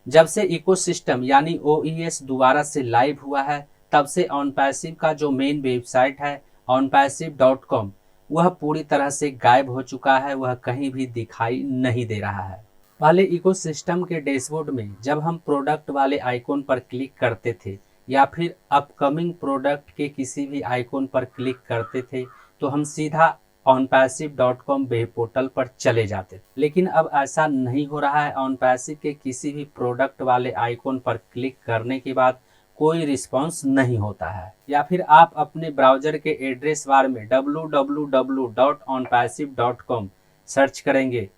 जब से इकोसिस्टम यानी ओईएस दोबारा से लाइव हुआ है, तब से ऑनपैसिव का जो मेन वेबसाइट है onpassive.com, वह पूरी तरह से गायब हो चुका है। वह कहीं भी दिखाई नहीं दे रहा है। पहले इकोसिस्टम के डैशबोर्ड में जब हम प्रोडक्ट वाले आइकॉन पर क्लिक करते थे या फिर अपकमिंग प्रोडक्ट के किसी भी आइकॉन पर क्लिक करते थे, तो हम सीधा onpassive.com वेब पोर्टल पर चले जाते। लेकिन अब ऐसा नहीं हो रहा है। ऑनपैसिव के किसी भी प्रोडक्ट वाले आइकॉन पर क्लिक करने के बाद कोई रिस्पांस नहीं होता है। या फिर आप अपने ब्राउजर के एड्रेस बार में www.onpassive.com सर्च करेंगे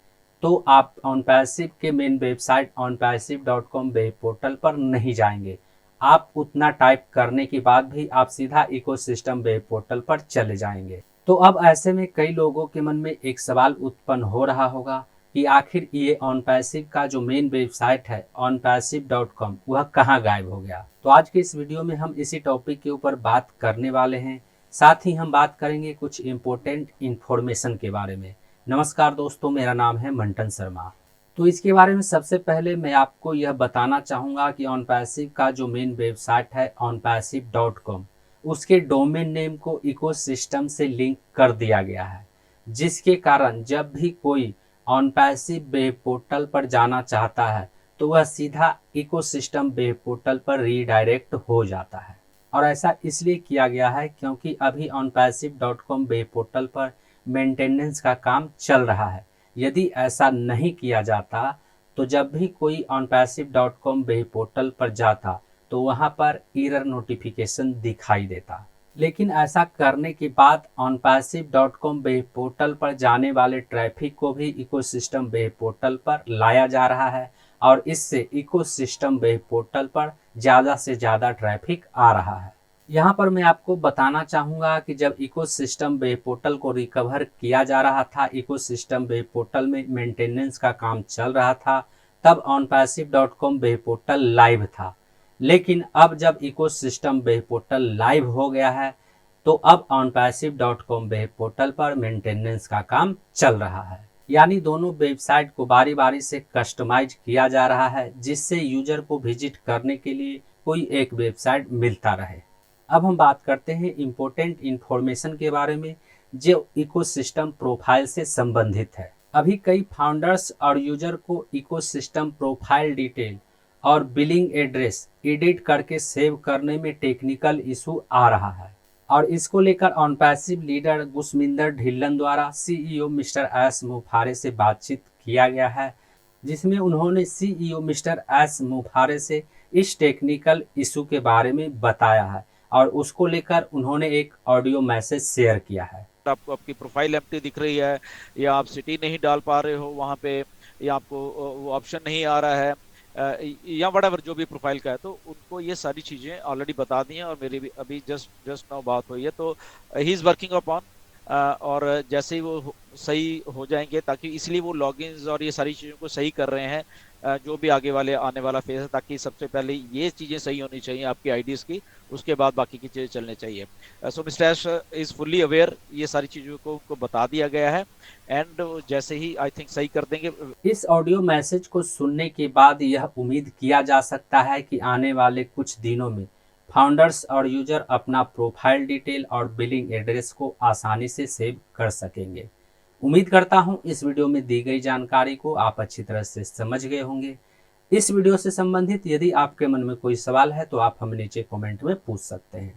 तो आप ऑनपैसिव के main website onpassive.com web portal पर नहीं जाएंगे। आप उतना टाइप करने के बाद भी आप सीधा इकोसिस्टम वेब पोर्टल पर चले जाएंगे। तो अब ऐसे में कई लोगों के मन में एक सवाल उत्पन्न हो रहा होगा कि आखिर ये ऑनपैसिव का जो मेन वेबसाइट है onpassive.com, वह कहाँ गायब हो गया। तो आज के इस वीडियो में हम इसी टॉपिक के ऊपर बात करने वाले हैं। साथ ही हम बात करेंगे कुछ इम्पोर्टेंट इन्फॉर्मेशन के बारे में। नमस्कार दोस्तों, मेरा नाम है मंटन शर्मा। तो इसके बारे में सबसे पहले मैं आपको यह बताना चाहूँगा कि ऑनपैसिव का जो मेन वेबसाइट है onpassive.com, उसके डोमेन नेम को इकोसिस्टम से लिंक कर दिया गया है, जिसके कारण जब भी कोई ऑनपैसिव वेब पोर्टल पर जाना चाहता है तो वह सीधा इकोसिस्टम वेब पोर्टल पर रीडायरेक्ट हो जाता है। और ऐसा इसलिए किया गया है क्योंकि अभी onpassive.com वेब पोर्टल पर मेंटेनेंस का काम चल रहा है। यदि ऐसा नहीं किया जाता तो जब भी कोई onpassive.com वेब पोर्टल पर जाता तो वहां पर एरर नोटिफिकेशन दिखाई देता। लेकिन ऐसा करने के बाद onpassive.com वेब पोर्टल पर जाने वाले ट्रैफिक को भी इकोसिस्टम वेब पोर्टल पर लाया जा रहा है और इससे इकोसिस्टम वेब पोर्टल पर ज़्यादा से ज़्यादा ट्रैफिक आ रहा है। यहाँ पर मैं आपको बताना चाहूँगा कि जब इकोसिस्टम वेब पोर्टल को रिकवर किया जा रहा था, इकोसिस्टम वेब पोर्टल में मेंटेनेंस का काम चल रहा था, तब onpassive.com वेब पोर्टल लाइव था। लेकिन अब जब इकोसिस्टम वेब पोर्टल लाइव हो गया है तो अब onpassive.com वेब पोर्टल पर मेंटेनेंस का काम चल रहा है। यानी दोनों वेबसाइट को बारी बारी से कस्टमाइज किया जा रहा है, जिससे यूजर को विजिट करने के लिए कोई एक वेबसाइट मिलता रहे। अब हम बात करते हैं इम्पोर्टेंट इन्फॉर्मेशन के बारे में जो इकोसिस्टम प्रोफाइल से संबंधित है। अभी कई फाउंडर्स और यूजर को इकोसिस्टम प्रोफाइल डिटेल और बिलिंग एड्रेस एडिट करके सेव करने में टेक्निकल इशू आ रहा है और इसको लेकर ऑनपैसिव लीडर गुसमिंदर ढिल्लन द्वारा सीईओ मिस्टर एस मुफारे से बातचीत किया गया है, जिसमें उन्होंने सीईओ मिस्टर एस मुफारे से इस टेक्निकल इशू के बारे में बताया है और उसको लेकर उन्होंने एक ऑडियो मैसेज शेयर किया है। आपको आपकी प्रोफाइल एम्प्टी दिख रही है या आप सिटी नहीं डाल पा रहे हो वहाँ पे, या आपको वो ऑप्शन नहीं आ रहा है, या वट जो भी प्रोफाइल का है, तो उनको ये सारी चीज़ें ऑलरेडी बता दी हैं और मेरी भी अभी जस्ट नाउ बात हुई है। तो ही इज़ वर्किंग अपॉन, और जैसे ही वो सही हो जाएंगे, ताकि इसलिए वो लॉगिन्स और ये सारी चीज़ों को सही कर रहे हैं, जो भी आगे वाले आने वाला फेज है, ताकि सबसे पहले ये चीज़ें सही होनी चाहिए आपकी आईडीज़ की, उसके बाद बाकी की चीज़ें चलनी चाहिए। So mister Ash is fully aware, ये सारी चीज़ों को उनको बता दिया गया है एंड जैसे ही आई थिंक सही कर देंगे। इस ऑडियो मैसेज को सुनने के बाद यह उम्मीद किया जा सकता है कि आने वाले कुछ दिनों में फाउंडर्स और यूजर अपना प्रोफाइल डिटेल और बिलिंग एड्रेस को आसानी से सेव कर सकेंगे। उम्मीद करता हूं इस वीडियो में दी गई जानकारी को आप अच्छी तरह से समझ गए होंगे। इस वीडियो से संबंधित यदि आपके मन में कोई सवाल है तो आप हमें नीचे कमेंट में पूछ सकते हैं।